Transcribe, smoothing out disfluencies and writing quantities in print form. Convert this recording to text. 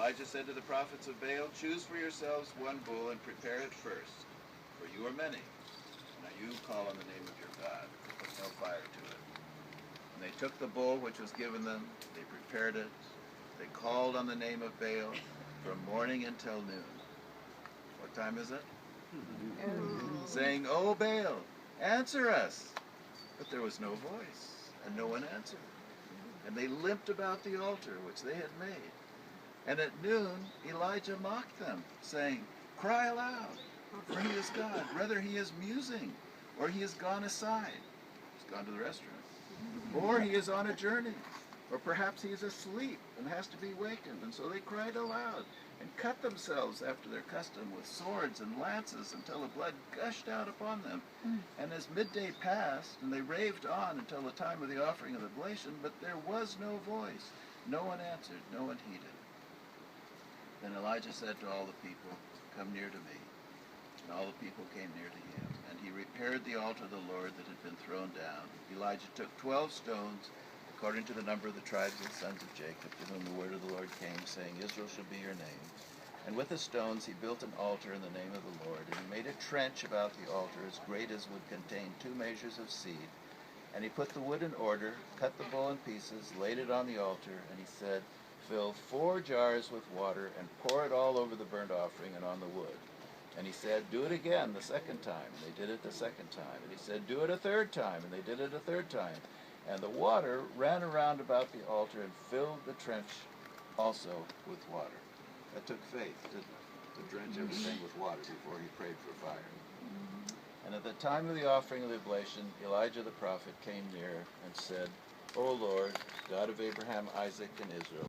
Elijah said to the prophets of Baal, "Choose for yourselves one bull and prepare it first, for you are many. Now you call on the name of your God, but put no fire to it." And they took the bull which was given them, they prepared it, they called on the name of Baal from morning until noon. What time is it? Saying, "O Baal, answer us." But there was no voice, and no one answered. And they limped about the altar which they had made. And at noon Elijah mocked them, saying, "Cry aloud, for he is God. Whether he is musing, or he has gone aside." He's gone to the restaurant. "Or he is on a journey, or perhaps he is asleep and has to be wakened." And so they cried aloud and cut themselves after their custom with swords and lances until the blood gushed out upon them. And as midday passed, and they raved on until the time of the offering of the oblation, but there was no voice. No one answered, no one heeded. Then Elijah said to all the people, "Come near to me." And all the people came near to him. And he repaired the altar of the Lord that had been thrown down. Elijah took 12 stones, according to the number of the tribes of the sons of Jacob, to whom the word of the Lord came, saying, "Israel shall be your name." And with the stones he built an altar in the name of the Lord. And he made a trench about the altar as great as would contain 2 measures of seed. And he put the wood in order, cut the bull in pieces, laid it on the altar, and he said, "Fill 4 jars with water, and pour it all over the burnt offering and on the wood." And he said, "Do it again the second time." And they did it the second time. And he said, "Do it a third time." And they did it a third time. And the water ran around about the altar and filled the trench also with water. That took faith, didn't it? To drench everything with water before he prayed for fire. And at the time of the offering of the oblation, Elijah the prophet came near and said, "O Lord, God of Abraham, Isaac, and Israel,